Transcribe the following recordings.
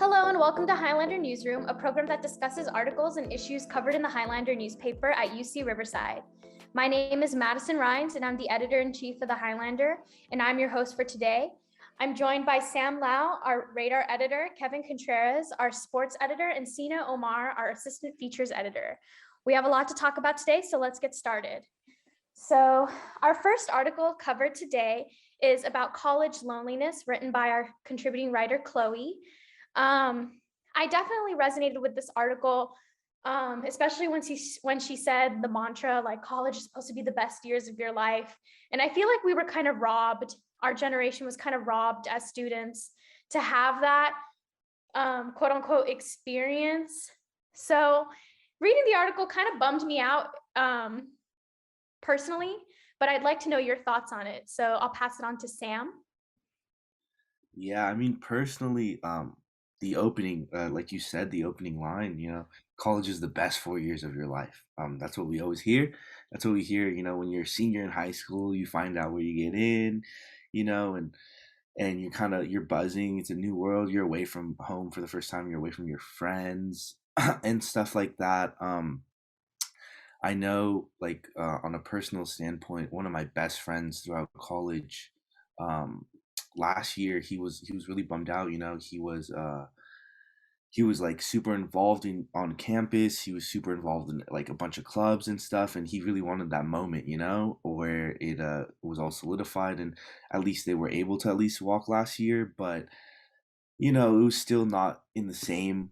Hello and welcome to Highlander Newsroom, a program that discusses articles and issues covered in the Highlander newspaper at UC Riverside. My name is Madison Rhines and I'm the editor-in-chief of the Highlander, and I'm your host for today. I'm joined by Sam Lau, our radar editor, Kevin Contreras, our sports editor, and Sina Omar, our assistant features editor. We have a lot to talk about today, so let's get started. So our first article covered today is about college loneliness, written by our contributing writer, Chloe. I definitely resonated with this article, especially when she said the mantra, like, college is supposed to be the best years of your life. And I feel like we were kind of robbed, our generation was kind of robbed as students to have that quote unquote experience. So reading the article kind of bummed me out personally, but I'd like to know your thoughts on it. So I'll pass it on to Sam. Yeah, I mean, personally, the opening, like you said, the opening line, college is the best 4 years of your life. That's what we always hear. That's what we hear, when you're a senior in high school, you find out where you get in, and you're buzzing. It's a new world. You're away from home for the first time. You're away from your friends and stuff like that. I know, like, on a personal standpoint, one of my best friends throughout college, um, last year, he was really bummed out. He was like super involved in on campus. He was super involved in like a bunch of clubs and stuff, and he really wanted that moment, where it was all solidified, and at least they were able to at least walk last year. But it was still not in the same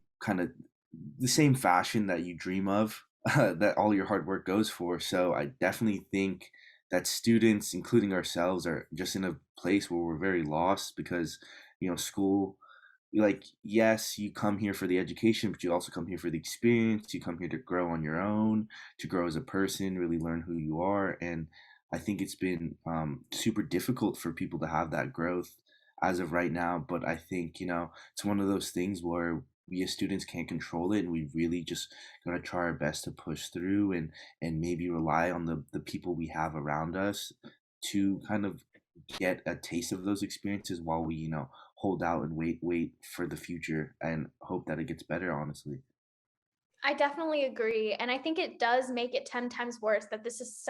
fashion that you dream of, that all your hard work goes for. So I definitely think that students, including ourselves, are just in a place where we're very lost because, school, like, yes, you come here for the education, but you also come here for the experience. You come here to grow on your own, to grow as a person, really learn who you are. And I think it's been super difficult for people to have that growth as of right now. But I think, it's one of those things where we as students can't control it, and we really just gotta try our best to push through and maybe rely on the people we have around us to kind of get a taste of those experiences while we, hold out and wait for the future and hope that it gets better, honestly. I definitely agree. And I think it does make it 10 times worse that this is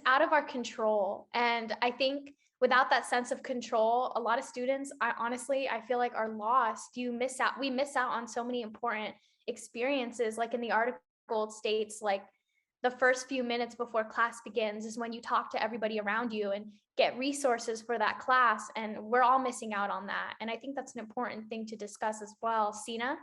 out of our control. And I think without that sense of control, a lot of students, I feel like are lost. We miss out on so many important experiences. Like in the article, it states like the first few minutes before class begins is when you talk to everybody around you and get resources for that class. And we're all missing out on that. And I think that's an important thing to discuss as well. Sina?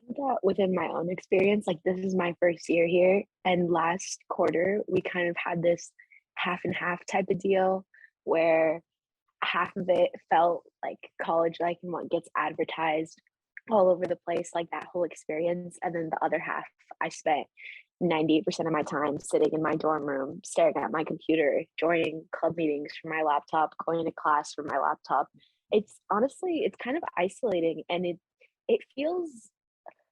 That within my own experience, like this is my first year here, and last quarter we kind of had this half and half type of deal where half of it felt like college like and what gets advertised all over the place, like that whole experience. And then the other half, I spent 98% of my time sitting in my dorm room, staring at my computer, joining club meetings from my laptop, going to class from my laptop. It's honestly, it's kind of isolating, and it feels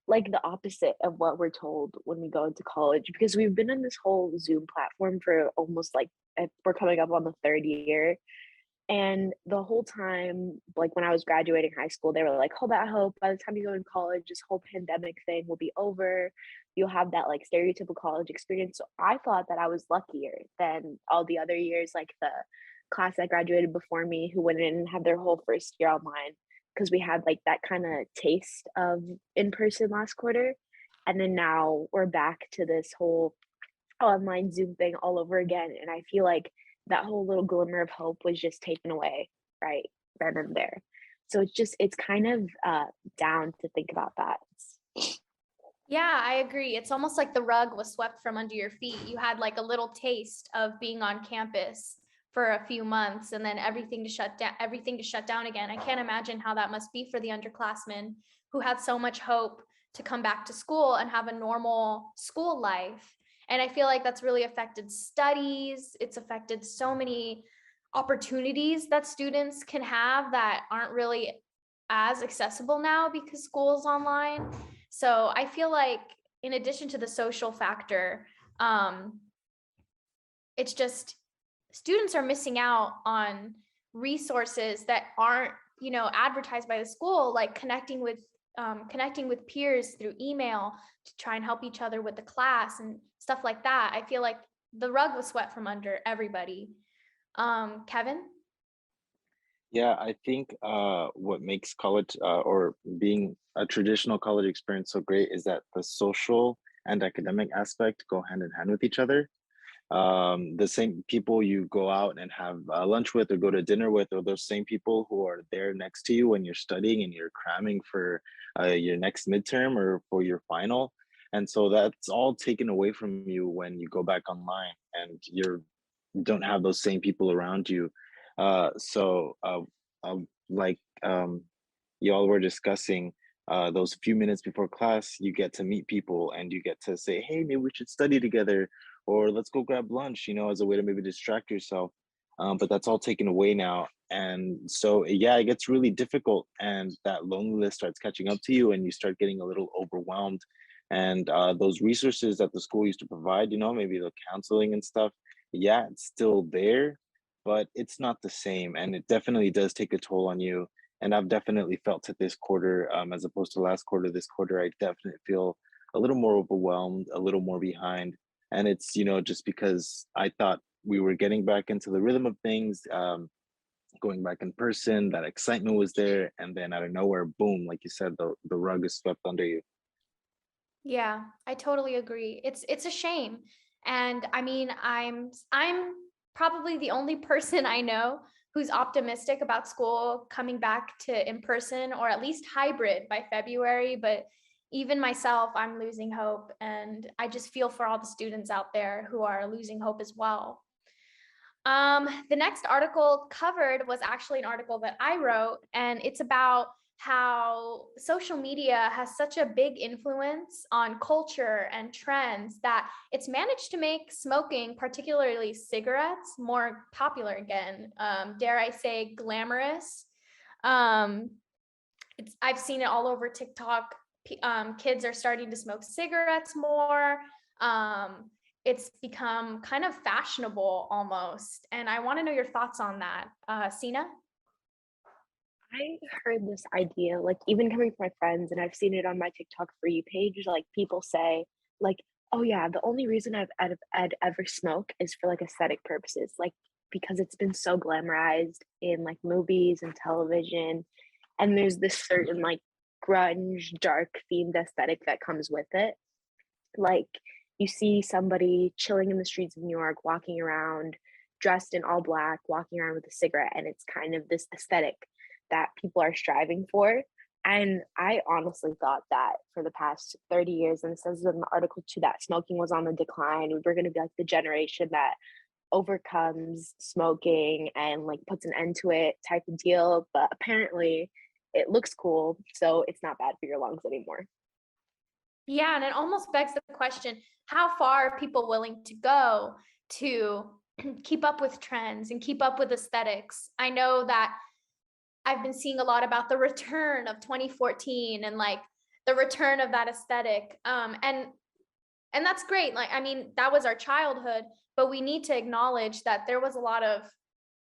like the opposite of what we're told when we go into college, because we've been in this whole Zoom platform for almost like we're coming up on the third year. And the whole time, like when I was graduating high school, they were like, hold that hope. By the time you go in college, this whole pandemic thing will be over. You'll have that like stereotypical college experience. So I thought that I was luckier than all the other years, like the class that graduated before me who went in and had their whole first year online, because we had like that kind of taste of in person last quarter. And then now we're back to this whole online Zoom thing all over again. And I feel like that whole little glimmer of hope was just taken away right then and there. So it's kind of down to think about that. Yeah, I agree. It's almost like the rug was swept from under your feet. You had like a little taste of being on campus for a few months and then everything to shut down again. I can't imagine how that must be for the underclassmen who had so much hope to come back to school and have a normal school life. And I feel like that's really affected studies. It's affected so many opportunities that students can have that aren't really as accessible now because school is online. So I feel like in addition to the social factor, it's just students are missing out on resources that aren't advertised by the school, like connecting with peers through email to try and help each other with the class and stuff like that. I feel like the rug was swept from under everybody. Kevin? Yeah, I think what makes college or being a traditional college experience so great is that the social and academic aspect go hand in hand with each other. The same people you go out and have lunch with or go to dinner with are those same people who are there next to you when you're studying and you're cramming for your next midterm or for your final. And so that's all taken away from you when you go back online and you don't have those same people around you. Like y'all were discussing, those few minutes before class, you get to meet people and you get to say, hey, maybe we should study together, or let's go grab lunch, as a way to maybe distract yourself. But that's all taken away now. And so, yeah, it gets really difficult, and that loneliness starts catching up to you, and you start getting a little overwhelmed. And those resources that the school used to provide, maybe the counseling and stuff, yeah, it's still there, but it's not the same. And it definitely does take a toll on you. And I've definitely felt it this quarter, as opposed to last quarter. This quarter, I definitely feel a little more overwhelmed, a little more behind. And it's, just because I thought we were getting back into the rhythm of things, going back in person, that excitement was there. And then out of nowhere, boom, like you said, the rug is swept under you. Yeah, I totally agree. It's a shame. And I mean, I'm probably the only person I know who's optimistic about school coming back to in person or at least hybrid by February, but even myself, I'm losing hope, and I just feel for all the students out there who are losing hope as well. The next article covered was actually an article that I wrote, and it's about how social media has such a big influence on culture and trends that it's managed to make smoking, particularly cigarettes, more popular again. Dare I say, glamorous. Um, I've seen it all over TikTok. Kids are starting to smoke cigarettes more. It's become kind of fashionable almost. And I want to know your thoughts on that. Sina? I heard this idea, like even coming from my friends, and I've seen it on my TikTok For You page. Like people say, like, "Oh yeah, the only reason I'd ever smoke is for like aesthetic purposes, like because it's been so glamorized in like movies and television, and there's this certain like grunge, dark themed aesthetic that comes with it. Like you see somebody chilling in the streets of New York, walking around dressed in all black, walking around with a cigarette, and it's kind of this aesthetic that people are striving for. And I honestly thought that for the past 30 years, and it says in the article too, that smoking was on the decline. We were going to be like the generation that overcomes smoking and like puts an end to it type of deal. But apparently it looks cool, so it's not bad for your lungs anymore. Yeah, and it almost begs the question, how far are people willing to go to keep up with trends and keep up with aesthetics? I know that I've been seeing a lot about the return of 2014 and like the return of that aesthetic. And that's great. Like, I mean, that was our childhood, but we need to acknowledge that there was a lot of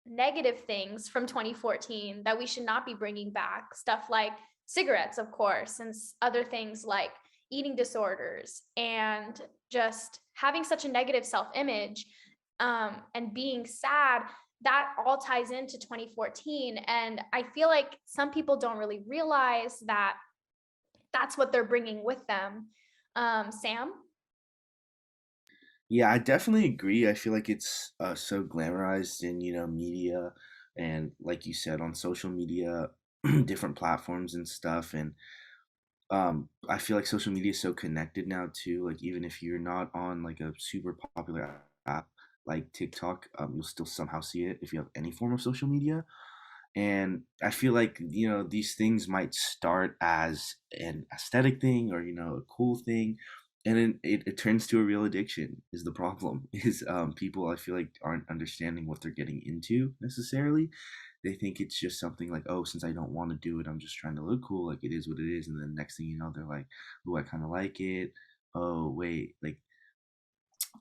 negative things from 2014 that we should not be bringing back. Stuff like cigarettes, of course, and other things like eating disorders and just having such a negative self-image, and being sad. That all ties into 2014. And I feel like some people don't really realize that that's what they're bringing with them. Sam? Yeah, I definitely agree. I feel like it's so glamorized in, media and like you said on social media, different platforms and stuff. And I feel like social media is so connected now too. Like even if you're not on like a super popular app like TikTok, you'll still somehow see it if you have any form of social media. And I feel like, these things might start as an aesthetic thing or, a cool thing. And then it turns to a real addiction is the problem is people I feel like aren't understanding what they're getting into necessarily. They think it's just something like, oh, since I don't want to do it, I'm just trying to look cool. Like it is what it is. And then next thing you know, they're like, oh, I kind of like it. Oh, wait, like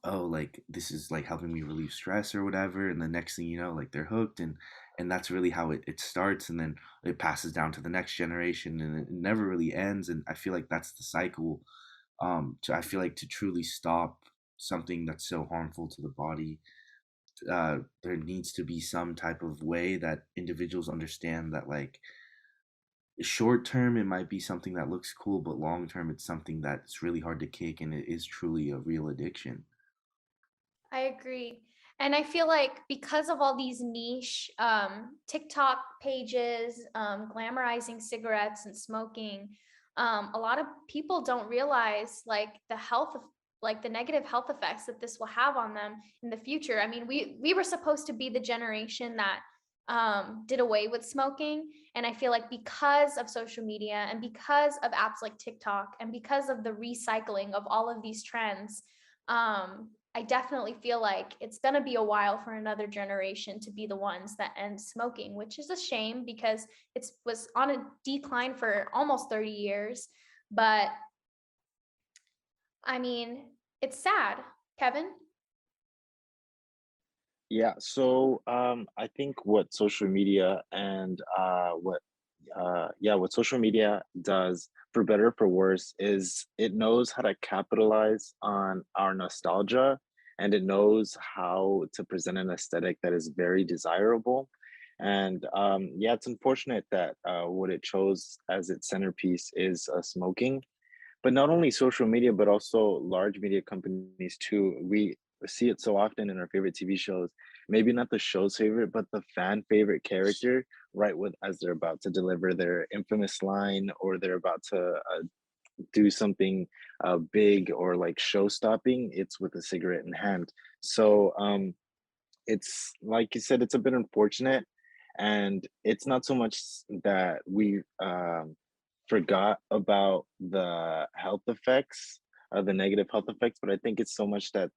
oh, like this is like helping me relieve stress or whatever, and the next thing you know, like they're hooked, and that's really how it starts, and then it passes down to the next generation, and it never really ends. And I feel like that's the cycle. I feel like to truly stop something that's so harmful to the body, there needs to be some type of way that individuals understand that, like, short term it might be something that looks cool, but long term it's something that's really hard to kick, and it is truly a real addiction. I agree. And I feel like because of all these niche TikTok pages glamorizing cigarettes and smoking, a lot of people don't realize like the health of like the negative health effects that this will have on them in the future. I mean, we were supposed to be the generation that did away with smoking. And I feel like because of social media and because of apps like TikTok and because of the recycling of all of these trends, I definitely feel like it's going to be a while for another generation to be the ones that end smoking, which is a shame because it was on a decline for almost 30 years. But I mean, it's sad. Kevin? Yeah, so I think what social media and what social media does, for better or for worse, is it knows how to capitalize on our nostalgia, and it knows how to present an aesthetic that is very desirable. And yeah, it's unfortunate that what it chose as its centerpiece is smoking. But not only social media, but also large media companies too. We see it so often in our favorite TV shows. Maybe not the show's favorite, but the fan favorite character, right? With as they're about to deliver their infamous line, or they're about to do something big or like show stopping, it's with a cigarette in hand. So it's like you said, it's a bit unfortunate, and it's not so much that we forgot about the health effects, the negative health effects, but I think it's so much that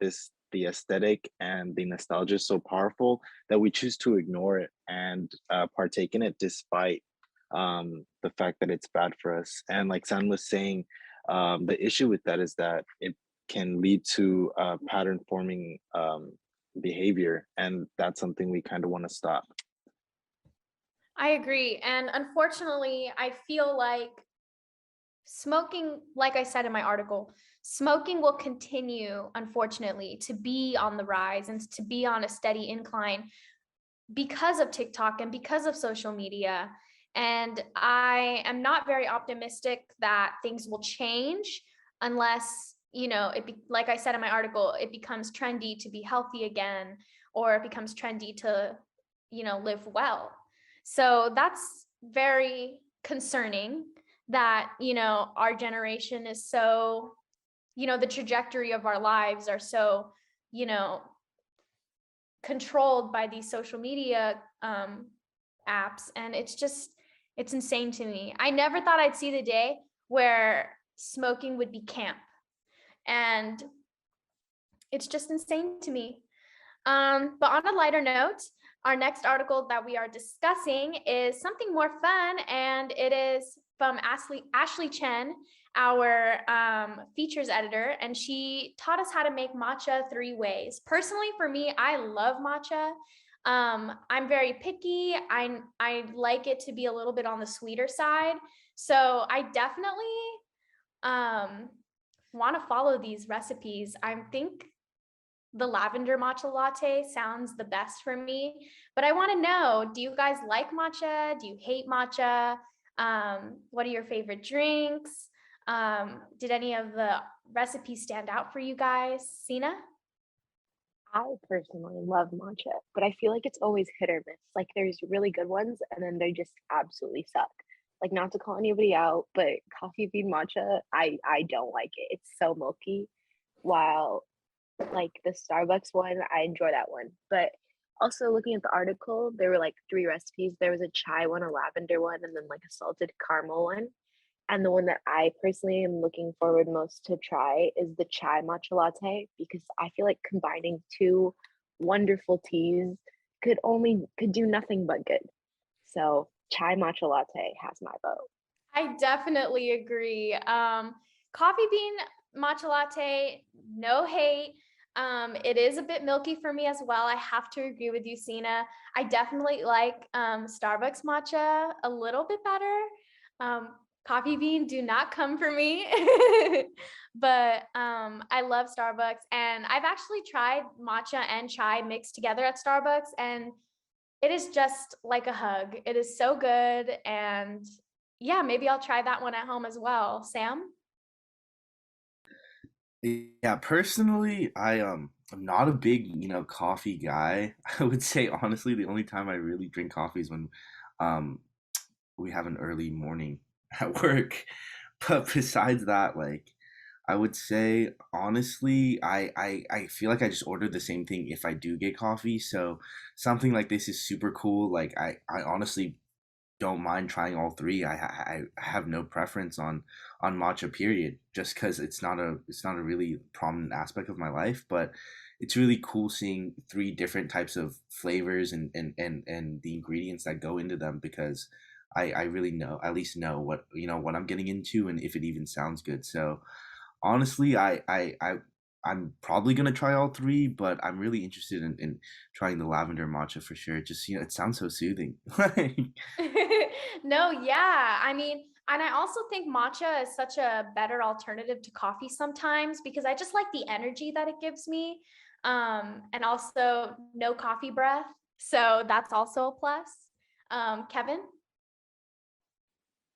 the aesthetic and the nostalgia is so powerful that we choose to ignore it and partake in it despite the fact that it's bad for us. And like San was saying, the issue with that is that it can lead to pattern forming behavior, and that's something we kind of want to stop. I agree. And unfortunately, I feel like smoking, like I said in my article, smoking will continue, unfortunately, to be on the rise and to be on a steady incline because of TikTok and because of social media. And I am not very optimistic that things will change unless, like I said in my article, it becomes trendy to be healthy again, or it becomes trendy to, live well. So that's very concerning that, our generation is so, the trajectory of our lives are so, you know, controlled by these social media apps. And it's insane to me. I never thought I'd see the day where smoking would be camp. And it's just insane to me. But on a lighter note, our next article that we are discussing is something more fun, and it is from Ashley Chen, our features editor, and she taught us how to make matcha 3 ways. Personally, for me, I love matcha. I'm very picky. I like it to be a little bit on the sweeter side, so I definitely want to follow these recipes. I think the lavender matcha latte sounds the best for me, but I want to know, do you guys like matcha? Do you hate matcha? What are your favorite drinks? Did any of the recipes stand out for you guys? Sina? I personally love matcha, but I feel like it's always hit or miss. Like there's really good ones and then they just absolutely suck. Like not to call anybody out, but coffee bean matcha, I don't like it. It's so milky. While like the Starbucks one, I enjoy that one. But also looking at the article, there were like 3 recipes. There was a chai one, a lavender one, and then like a salted caramel one. And the one that I personally am looking forward most to try is the chai matcha latte because I feel like combining two wonderful teas could do nothing but good. So chai matcha latte has my vote. I definitely agree. Coffee bean matcha latte, no hate. It is a bit milky for me as well. I have to agree with you, Sina. I definitely like Starbucks matcha a little bit better. Um, Coffee bean do not come for me, but I love Starbucks, and I've actually tried matcha and chai mixed together at Starbucks, and it is just like a hug. It is so good, and yeah, maybe I'll try that one at home as well. Sam? Yeah, personally, I'm not a big, coffee guy. I would say honestly, the only time I really drink coffee is when um we have an early morning at work. But besides that, like I would say honestly, I feel like I just order the same thing if I do get coffee. So something like this is super cool. Like I honestly don't mind trying all three. I have no preference on matcha period, just because it's not a really prominent aspect of my life, but it's really cool seeing three different types of flavors and the ingredients that go into them, because I really know, at least know what I'm getting into, and if it even sounds good. So honestly, I'm probably gonna try all three, but I'm really interested in trying the lavender matcha for sure. Just it sounds so soothing. Like, No, yeah. I mean, and I also think matcha is such a better alternative to coffee sometimes because I just like the energy that it gives me. And also no coffee breath. So that's also a plus. Kevin?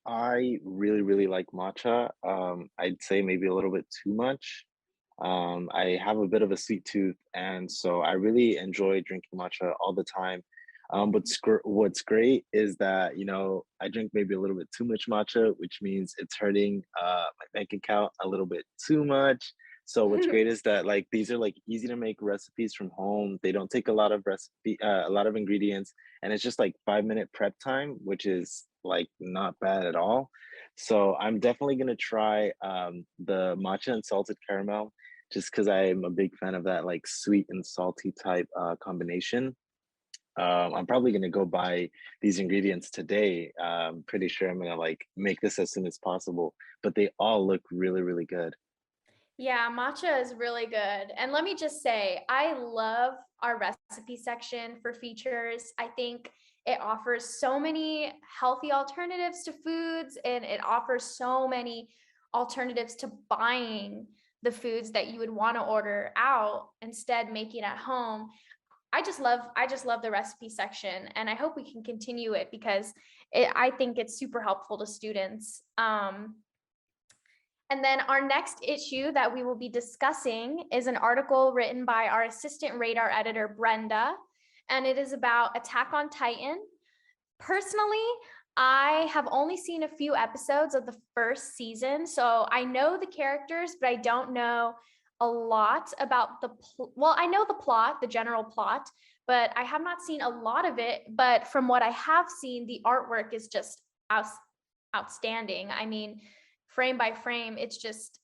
I really, really like matcha. I'd say maybe a little bit too much. I have a bit of a sweet tooth, and so I really enjoy drinking matcha all the time. But what's great is that, I drink maybe a little bit too much matcha, which means it's hurting my bank account a little bit too much. So what's great is that like these are like easy to make recipes from home. They don't take a lot of ingredients, and it's just like 5 minute prep time, which is like not bad at all. So I'm definitely gonna try the matcha and salted caramel, just because I'm a big fan of that like sweet and salty type combination. I'm probably gonna go buy these ingredients today. Pretty sure I'm gonna like make this as soon as possible, but they all look really, really good. Yeah, matcha is really good. And let me just say, I love our recipe section for features. I think it offers so many healthy alternatives to foods, and it offers so many alternatives to buying the foods that you would want to order out instead making at home. I just love the recipe section, and I hope we can continue it because I think it's super helpful to students. And then our next issue that we will be discussing is an article written by our assistant radar editor, Brenda, and it is about Attack on Titan. Personally, I have only seen a few episodes of the first season, so I know the characters, but I don't know a lot about well, I know the plot, the general plot, but I have not seen a lot of it. But from what I have seen, the artwork is just outstanding. I mean, frame by frame, it's just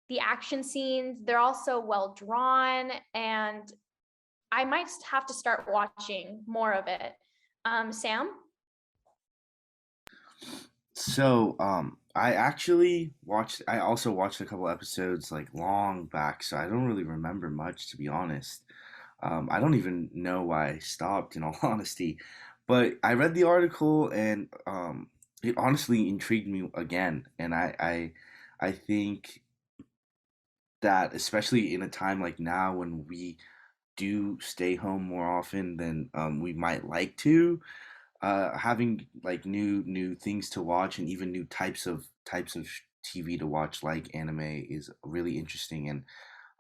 the action scenes, they're also well drawn, and I might have to start watching more of it. Sam? so I also watched a couple episodes like long back, so I don't really remember much, to be honest. I don't even know why I stopped, in all honesty. But I read the article, and it honestly intrigued me again. And I think that, especially in a time like now when we do stay home more often than we might like to, having like new things to watch, and even new types of TV to watch, like anime, is really interesting, and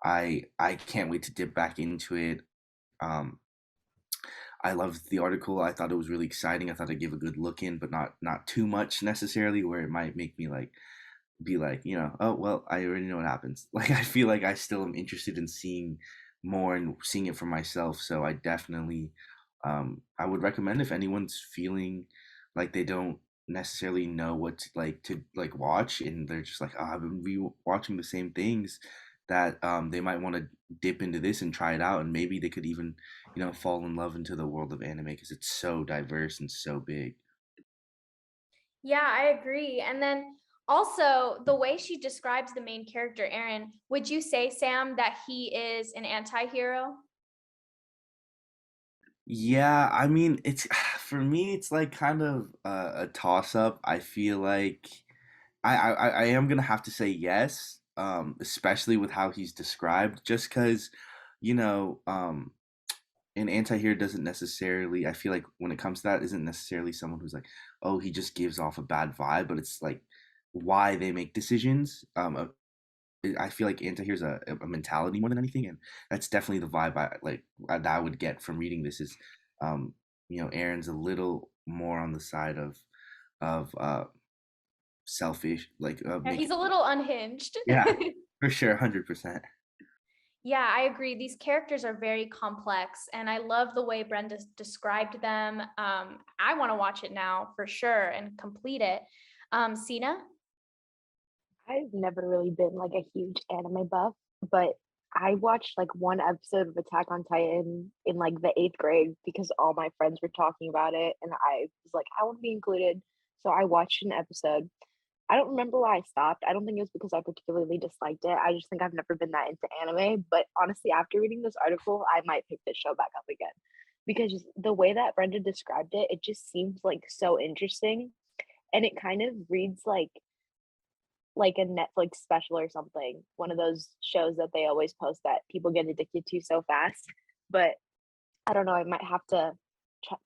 I can't wait to dip back into it. Um, I loved the article. I thought it was really exciting. I thought I'd give a good look in, but not too much necessarily, where it might make me like be like, oh well, I already know what happens. Like I feel like I still am interested in seeing more and seeing it for myself. So I definitely, I would recommend, if anyone's feeling like they don't necessarily know what to like watch, and they're just like, oh, I've been watching the same things, that they might want to dip into this and try it out, and maybe they could even fall in love into the world of anime, because it's so diverse and so big. Yeah, I agree. And then Also, the way she describes the main character, Aaron, would you say, Sam, that he is an anti-hero? Yeah, I mean, it's for me, it's like kind of a toss up. I feel like I am gonna have to say yes, especially with how he's described, just because, you know, an anti-hero doesn't necessarily, I feel like when it comes to that, isn't necessarily someone who's like, oh, he just gives off a bad vibe, but it's like why they make decisions. I feel like anti-hero's a mentality more than anything, and that's definitely the vibe that I would get from reading this is, um, Aaron's a little more on the side of selfish, like Yeah, making. he's a little unhinged. Yeah, for sure, 100%. Yeah, I agree. These characters are very complex, and I love the way Brenda described them. I want to watch it now for sure and complete it. Sina? I've never really been like a huge anime buff, but I watched like one episode of Attack on Titan in like the eighth grade because all my friends were talking about it, and I was like, I want to be included. So I watched an episode. I don't remember why I stopped. I don't think it was because I particularly disliked it. I just think I've never been that into anime. But honestly, after reading this article, I might pick this show back up again because the way that Brenda described it, it just seems like so interesting. And it kind of reads like a Netflix special or something, one of those shows that they always post that people get addicted to so fast. But I don't know, I might have to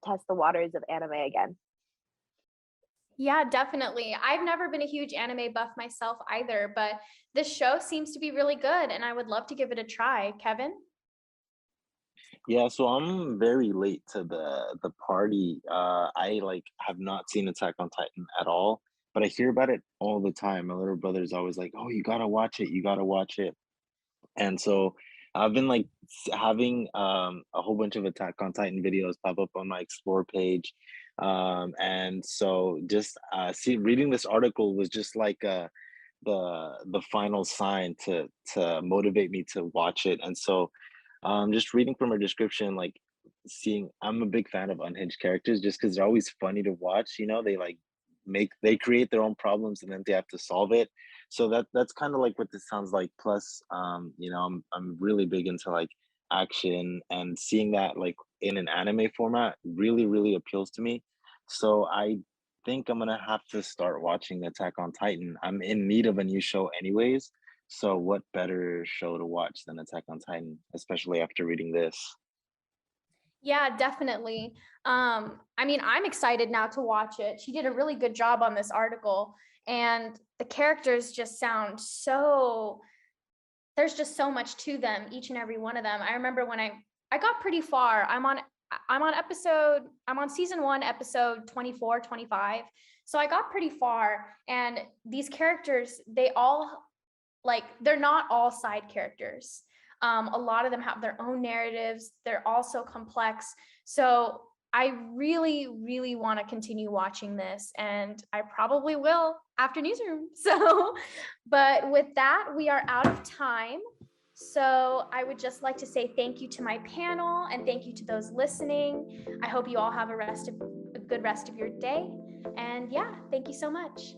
test the waters of anime again. Yeah, definitely. I've never been a huge anime buff myself either, but this show seems to be really good and I would love to give it a try. Kevin? Yeah, so I'm very late to the party. I like have not seen Attack on Titan at all, but I hear about it all the time. My little brother's always like, "Oh, you gotta watch it. You gotta watch it." And so I've been like having a whole bunch of Attack on Titan videos pop up on my explore page. And so just see reading this article was just like the final sign to motivate me to watch it. And so just reading from her description, like seeing, I'm a big fan of unhinged characters just because they're always funny to watch. They like they create their own problems and then they have to solve it. So that's kind of like what this sounds like. Plus, I'm really big into like action, and seeing that like in an anime format really really appeals to me. So I think I'm gonna have to start watching Attack on Titan. I'm in need of a new show anyways. So what better show to watch than Attack on Titan, especially after reading this? Yeah, definitely. I mean, I'm excited now to watch it. She did a really good job on this article, and the characters just sound so, there's just so much to them, each and every one of them. I remember when I got pretty far. I'm on season 1, episode 24, 25. So I got pretty far, and these characters, they all, like, they're not all side characters. A lot of them have their own narratives. They're also complex. So I really, really want to continue watching this, and I probably will after Newsroom. So, but with that, we are out of time. So I would just like to say thank you to my panel and thank you to those listening. I hope you all have a good rest of your day. And yeah, thank you so much.